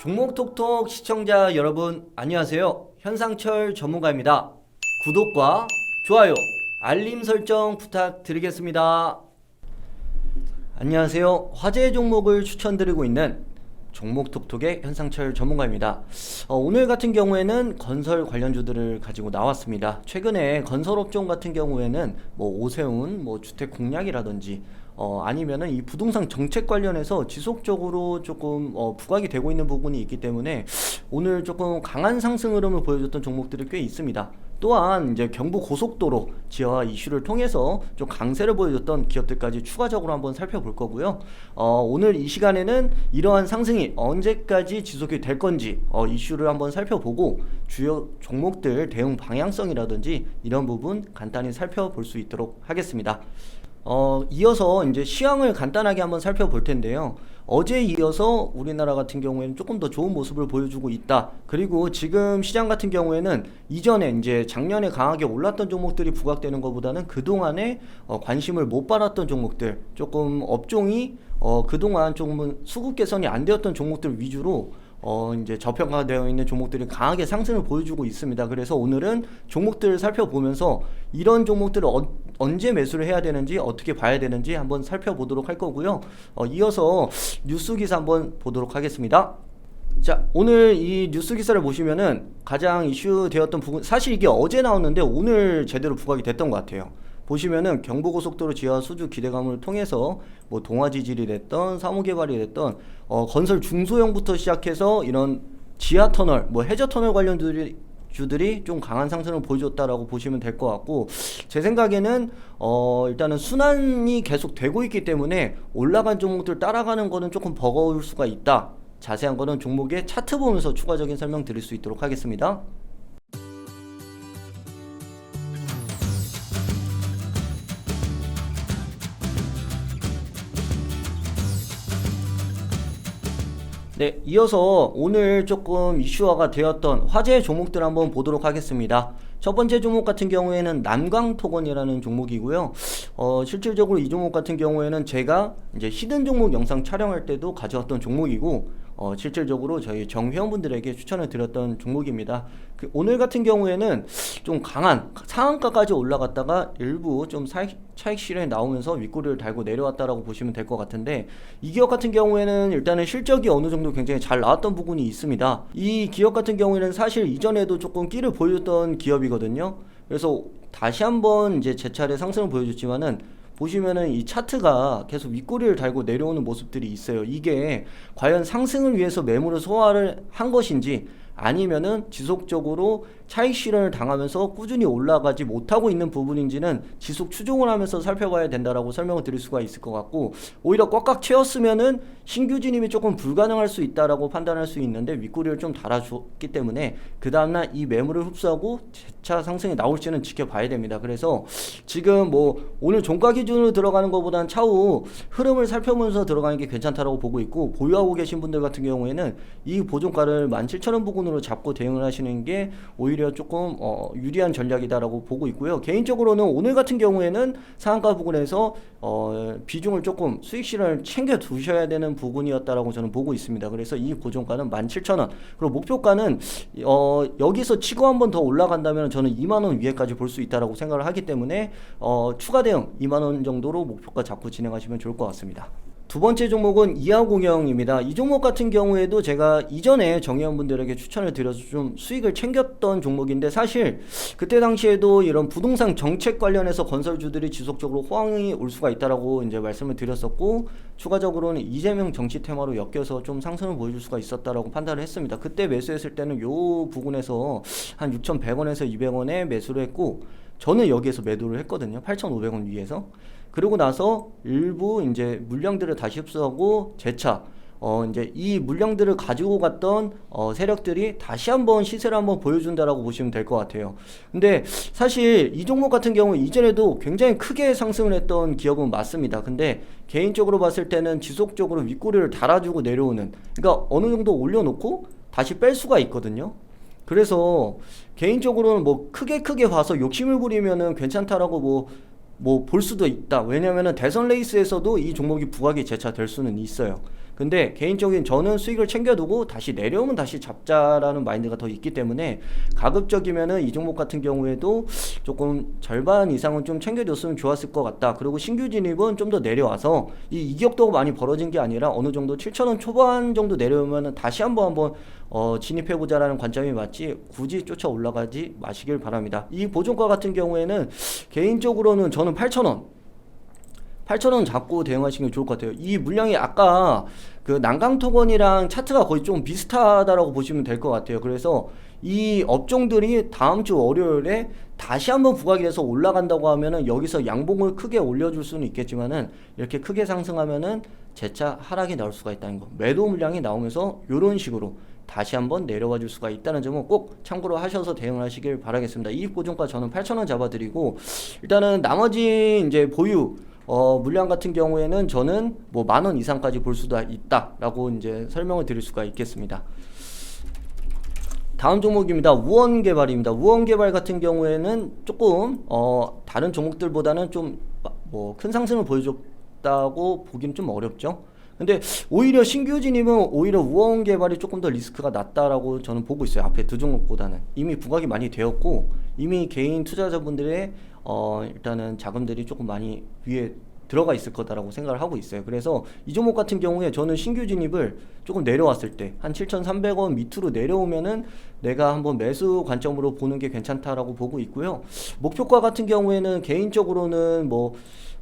종목톡톡 시청자 여러분 안녕하세요. 현상철 전문가입니다. 구독과 좋아요, 알림 설정 부탁드리겠습니다. 안녕하세요. 화제 종목을 추천드리고 있는 종목톡톡의 현상철 전문가입니다. 오늘 같은 경우에는 건설 관련주들을 가지고 나왔습니다. 최근에 건설업종 같은 경우에는 오세훈, 주택 공약이라든지 아니면은 이 부동산 정책 관련해서 지속적으로 조금 부각이 되고 있는 부분이 있기 때문에 오늘 조금 강한 상승 흐름을 보여줬던 종목들이 꽤 있습니다. 또한 이제 경부 고속도로 지하 이슈를 통해서 좀 강세를 보여줬던 기업들까지 추가적으로 한번 살펴볼 거고요. 오늘 이 시간에는 이러한 상승이 언제까지 지속이 될 건지 이슈를 한번 살펴보고 주요 종목들 대응 방향성이라든지 이런 부분 간단히 살펴볼 수 있도록 하겠습니다. 이어서 이제 시황을 간단하게 한번 살펴볼 텐데요. 어제 이어서 우리나라 같은 경우에는 조금 더 좋은 모습을 보여주고 있다. 그리고 지금 시장 같은 경우에는 이전에 이제 작년에 강하게 올랐던 종목들이 부각되는 것보다는 그동안에 관심을 못 받았던 종목들, 조금 업종이 그동안 조금 수급 개선이 안 되었던 종목들 위주로 이제 저평가되어 있는 종목들이 강하게 상승을 보여주고 있습니다. 그래서 오늘은 종목들을 살펴보면서 이런 종목들을 언제 매수를 해야 되는지 어떻게 봐야 되는지 한번 살펴보도록 할 거고요. 이어서 뉴스 기사 한번 보도록 하겠습니다. 자, 오늘 이 뉴스 기사를 보시면은 가장 이슈 되었던 부분, 사실 이게 어제 나왔는데 오늘 제대로 부각이 됐던 것 같아요. 보시면은 경부고속도로 지하 수주 기대감을 통해서 동아지질이 됐던 사무개발이 됐던 건설 중소형부터 시작해서 이런 지하터널, 해저터널 관련 주들이 좀 강한 상승을 보여줬다라고 보시면 될 것 같고, 제 생각에는 일단은 순환이 계속 되고 있기 때문에 올라간 종목들 따라가는 거는 조금 버거울 수가 있다. 자세한 거는 종목의 차트 보면서 추가적인 설명 드릴 수 있도록 하겠습니다. 네, 이어서 오늘 조금 이슈화가 되었던 화제 종목들 한번 보도록 하겠습니다. 첫 번째 종목 같은 경우에는 남광토건이라는 종목이고요. 실질적으로 이 종목 같은 경우에는 제가 이제 히든 종목 영상 촬영할 때도 가져왔던 종목이고, 실질적으로 저희 정회원분들에게 추천을 드렸던 종목입니다. 오늘 같은 경우에는 좀 강한 상한가까지 올라갔다가 일부 좀 차익 실현이 나오면서 윗꼬리를 달고 내려왔다라고 보시면 될 것 같은데, 이 기업 같은 경우에는 일단은 실적이 어느 정도 굉장히 잘 나왔던 부분이 있습니다. 이 기업 같은 경우에는 사실 이전에도 조금 끼를 보여줬던 기업이거든요. 그래서 다시 한번 이제 제 차례 상승을 보여줬지만은 보시면은 이 차트가 계속 윗꼬리를 달고 내려오는 모습들이 있어요. 이게 과연 상승을 위해서 매물을 소화를 한 것인지 아니면은 지속적으로 차익 실현을 당하면서 꾸준히 올라가지 못하고 있는 부분인지는 지속 추종을 하면서 살펴봐야 된다라고 설명을 드릴 수가 있을 것 같고, 오히려 꽉꽉 채웠으면은 신규 진입이 조금 불가능할 수 있다라고 판단할 수 있는데 윗꼬리를 좀 달아줬기 때문에 그 다음날 이 매물을 흡수하고 재차 상승이 나올지는 지켜봐야 됩니다. 그래서 지금 오늘 종가 기준으로 들어가는 것보다는 차후 흐름을 살펴보면서 들어가는 게 괜찮다라고 보고 있고, 보유하고 계신 분들 같은 경우에는 이 보정가를 17,000원 부근으로 잡고 대응을 하시는 게 오히려 조금 유리한 전략이다라고 보고 있고요. 개인적으로는 오늘 같은 경우에는 상한가 부근에서 비중을 조금 수익 실현을 챙겨 두셔야 되는 부분이었다라고 저는 보고 있습니다. 그래서 이 고정가는 17,000원, 그리고 목표가는 여기서 치고 한 번 더 올라간다면 저는 2만원 위에까지 볼 수 있다라고 생각을 하기 때문에 추가 대응 2만원 정도로 목표가 잡고 진행하시면 좋을 것 같습니다. 두 번째 종목은 이하공영입니다. 이 종목 같은 경우에도 제가 이전에 정회원분들에게 추천을 드려서 좀 수익을 챙겼던 종목인데, 사실 그때 당시에도 이런 부동산 정책 관련해서 건설주들이 지속적으로 호황이 올 수가 있다라고 이제 말씀을 드렸었고, 추가적으로는 이재명 정치 테마로 엮여서 좀 상승을 보여줄 수가 있었다라고 판단을 했습니다. 그때 매수했을 때는 요 부분에서 한 6,100원에서 200원에 매수를 했고, 저는 여기에서 매도를 했거든요. 8,500원 위에서. 그리고 나서 일부 이제 물량들을 다시 흡수하고 재차 이제 이 물량들을 가지고 갔던 세력들이 다시 한번 시세를 한번 보여준다라고 보시면 될 것 같아요. 근데 사실 이 종목 같은 경우 이전에도 굉장히 크게 상승을 했던 기업은 맞습니다. 근데 개인적으로 봤을 때는 지속적으로 윗꼬리를 달아주고 내려오는, 그러니까 어느 정도 올려놓고 다시 뺄 수가 있거든요. 그래서 개인적으로는 크게 봐서 욕심을 부리면은 괜찮다라고 볼 수도 있다. 왜냐면은 대선 레이스에서도 이 종목이 부각이 재차 될 수는 있어요. 근데 개인적인 저는 수익을 챙겨두고 다시 내려오면 다시 잡자라는 마인드가 더 있기 때문에 가급적이면은 이 종목 같은 경우에도 조금 절반 이상은 좀 챙겨줬으면 좋았을 것 같다. 그리고 신규 진입은 좀 더 내려와서 이 이격도 많이 벌어진 게 아니라 어느 정도 7,000원 초반 정도 내려오면은 다시 한번 진입해보자라는 관점이 맞지 굳이 쫓아 올라가지 마시길 바랍니다. 이 보존가 같은 경우에는 개인적으로는 저는 8,000원 잡고 대응하시는 게 좋을 것 같아요. 이 물량이 아까 그 난강토건이랑 차트가 거의 좀 비슷하다라고 보시면 될 것 같아요. 그래서 이 업종들이 다음 주 월요일에 다시 한번 부각이 돼서 올라간다고 하면은 여기서 양봉을 크게 올려줄 수는 있겠지만은 이렇게 크게 상승하면은 재차 하락이 나올 수가 있다는 거. 매도 물량이 나오면서 이런 식으로 다시 한번 내려와 줄 수가 있다는 점은 꼭 참고로 하셔서 대응을 하시길 바라겠습니다. 이익 보존가 저는 8,000원 잡아드리고 일단은 나머지 이제 보유 물량 같은 경우에는 저는 뭐 10,000원 이상까지 볼 수도 있다라고 이제 설명을 드릴 수가 있겠습니다. 다음 종목입니다. 우원개발입니다. 우원개발 같은 경우에는 조금 다른 종목들보다는 좀 뭐 큰 상승을 보여줬다고 보기는 좀 어렵죠. 근데 오히려 신규 진입은 오히려 우원개발이 조금 더 리스크가 낮다라고 저는 보고 있어요. 앞에 두 종목보다는 이미 부각이 많이 되었고 이미 개인 투자자분들의 일단은 자금들이 조금 많이 위에 들어가 있을 거다라고 생각을 하고 있어요. 그래서 이 종목 같은 경우에 저는 신규 진입을 조금 내려왔을 때 한 7,300원 밑으로 내려오면은 내가 한번 매수 관점으로 보는 게 괜찮다라고 보고 있고요. 목표가 같은 경우에는 개인적으로는 뭐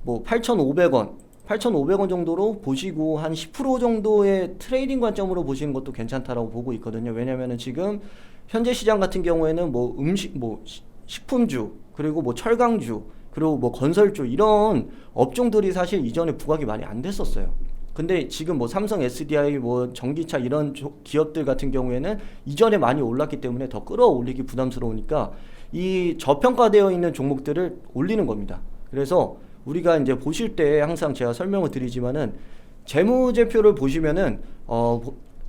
8,500원 정도로 보시고 한 10% 정도의 트레이딩 관점으로 보시는 것도 괜찮다라고 보고 있거든요. 왜냐면은 지금 현재 시장 같은 경우에는 뭐 식품주 그리고 뭐 철강주 그리고 뭐 건설주 이런 업종들이 사실 이전에 부각이 많이 안 됐었어요. 근데 지금 뭐 삼성 SDI 뭐 전기차 이런 기업들 같은 경우에는 이전에 많이 올랐기 때문에 더 끌어올리기 부담스러우니까 이 저평가되어 있는 종목들을 올리는 겁니다. 그래서 우리가 이제 보실 때 항상 제가 설명을 드리지만은 재무제표를 보시면은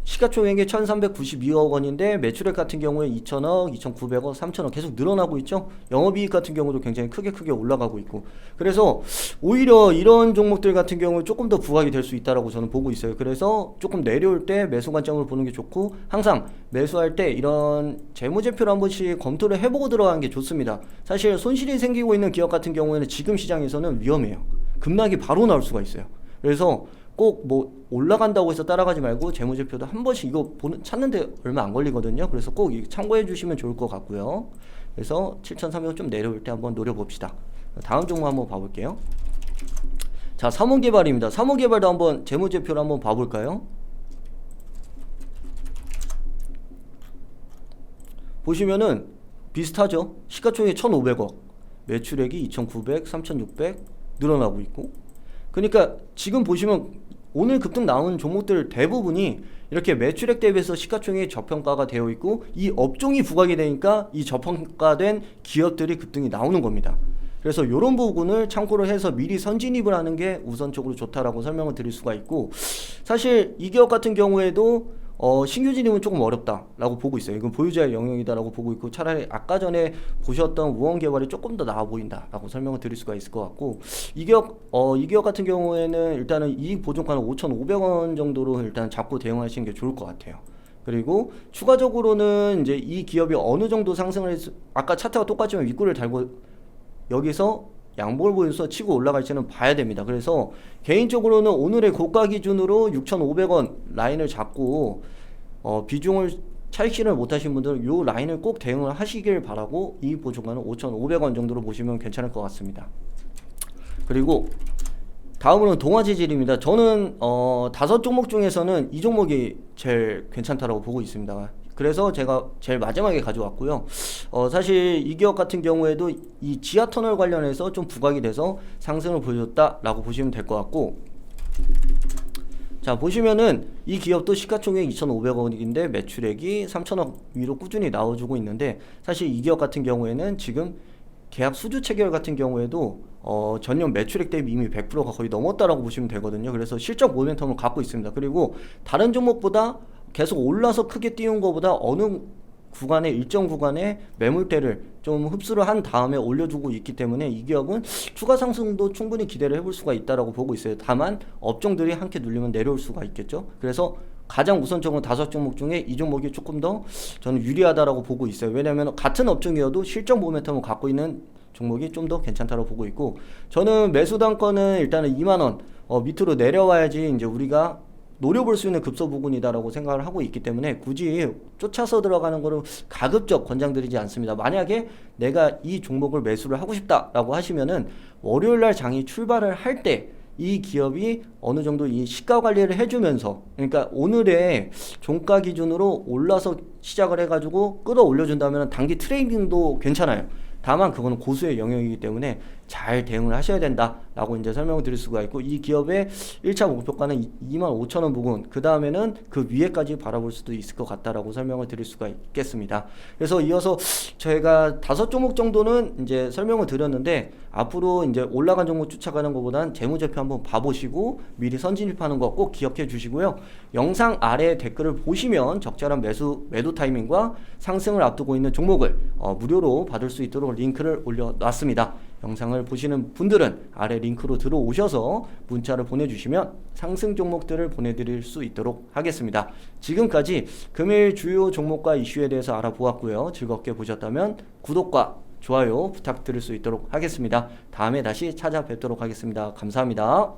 시가총액이 1,392억 원인데 매출액 같은 경우에 2,000억, 2,900억, 3,000억 계속 늘어나고 있죠. 영업이익 같은 경우도 굉장히 크게 올라가고 있고 그래서 오히려 이런 종목들 같은 경우 조금 더 부각이 될 수 있다라고 저는 보고 있어요. 그래서 조금 내려올 때 매수 관점으로 보는 게 좋고 항상 매수할 때 이런 재무제표를 한 번씩 검토를 해보고 들어가는 게 좋습니다. 사실 손실이 생기고 있는 기업 같은 경우에는 지금 시장에서는 위험해요. 급락이 바로 나올 수가 있어요. 그래서 꼭 뭐 올라간다고 해서 따라가지 말고 재무제표도 한 번씩 이거 찾는데 얼마 안 걸리거든요. 그래서 꼭 참고해 주시면 좋을 것 같고요. 그래서 7,300원 좀 내려올 때 한번 노려봅시다. 다음 종목 한번 봐볼게요. 자, 사무개발입니다. 사무개발도 한번 재무제표를 한번 봐볼까요? 보시면은 비슷하죠. 시가총액 1,500억, 매출액이 2,900, 3,600 늘어나고 있고 그러니까 지금 보시면 오늘 급등 나오는 종목들 대부분이 이렇게 매출액 대비해서 시가총액이 저평가가 되어 있고 이 업종이 부각이 되니까 이 저평가된 기업들이 급등이 나오는 겁니다. 그래서 이런 부분을 참고를 해서 미리 선진입을 하는 게 우선적으로 좋다라고 설명을 드릴 수가 있고 사실 이 기업 같은 경우에도 신규 진입은 조금 어렵다라고 보고 있어요. 이건 보유자의 영역이다라고 보고 있고 차라리 아까 전에 보셨던 우원개발이 조금 더 나아 보인다라고 설명을 드릴 수가 있을 것 같고 이 기업 같은 경우에는 일단은 이익 보존가는 5,500원 정도로 일단 잡고 대응하시는 게 좋을 것 같아요. 그리고 추가적으로는 이제 이 기업이 어느 정도 상승을 해서 아까 차트가 똑같지만 윗골을 달고 여기서 양봉을 보여서 치고 올라갈지는 봐야 됩니다. 그래서 개인적으로는 오늘의 고가 기준으로 6,500원 라인을 잡고 비중을 차익실현을 못하신 분들은 이 라인을 꼭 대응을 하시길 바라고 이 보존가는 5,500원 정도로 보시면 괜찮을 것 같습니다. 그리고 다음으로는 동아재질입니다. 저는 5종목 중에서는 이 종목이 제일 괜찮다라고 보고 있습니다. 그래서 제가 제일 마지막에 가져왔고요. 사실 이 기업 같은 경우에도 이 지하터널 관련해서 좀 부각이 돼서 상승을 보여줬다라고 보시면 될 것 같고 자 보시면은 이 기업도 시가총액 2,500억인데 매출액이 3,000억 위로 꾸준히 나와주고 있는데 사실 이 기업 같은 경우에는 지금 계약 수주 체결 같은 경우에도 전년 매출액 대비 이미 100%가 거의 넘었다라고 보시면 되거든요. 그래서 실적 모멘텀을 갖고 있습니다. 그리고 다른 종목보다 계속 올라서 크게 띄운 것보다 어느 구간에 일정 구간에 매물대를 좀 흡수를 한 다음에 올려주고 있기 때문에 이 기업은 추가 상승도 충분히 기대를 해볼 수가 있다라고 보고 있어요. 다만 업종들이 함께 눌리면 내려올 수가 있겠죠. 그래서 가장 우선적으로 5종목 중에 이 종목이 조금 더 저는 유리하다라고 보고 있어요. 왜냐하면 같은 업종이어도 실적 모멘텀을 갖고 있는 종목이 좀 더 괜찮다고 보고 있고, 저는 매수 단가는 일단은 2만 원 밑으로 내려와야지 이제 우리가 노려볼 수 있는 급소 부분이다라고 생각을 하고 있기 때문에 굳이 쫓아서 들어가는 거를 가급적 권장드리지 않습니다. 만약에 내가 이 종목을 매수를 하고 싶다라고 하시면은 월요일날 장이 출발을 할 때 이 기업이 어느 정도 이 시가 관리를 해주면서, 그러니까 오늘의 종가 기준으로 올라서 시작을 해가지고 끌어올려준다면 단기 트레이딩도 괜찮아요. 다만 그거는 고수의 영역이기 때문에 잘 대응을 하셔야 된다라고 이제 설명을 드릴 수가 있고, 이 기업의 1차 목표가는 25,000원 부근, 그 다음에는 그 위에까지 바라볼 수도 있을 것 같다라고 설명을 드릴 수가 있겠습니다. 그래서 이어서 저희가 5종목 정도는 이제 설명을 드렸는데, 앞으로 이제 올라간 종목 쫓아가는 것보단 재무제표 한번 봐보시고 미리 선진입하는 거 꼭 기억해 주시고요. 영상 아래 댓글을 보시면 적절한 매도 타이밍과 상승을 앞두고 있는 종목을 무료로 받을 수 있도록 링크를 올려놨습니다. 영상을 보시는 분들은 아래 링크로 들어오셔서 문자를 보내주시면 상승 종목들을 보내드릴 수 있도록 하겠습니다. 지금까지 금일 주요 종목과 이슈에 대해서 알아보았고요. 즐겁게 보셨다면 구독과 좋아요 부탁드릴 수 있도록 하겠습니다. 다음에 다시 찾아뵙도록 하겠습니다. 감사합니다.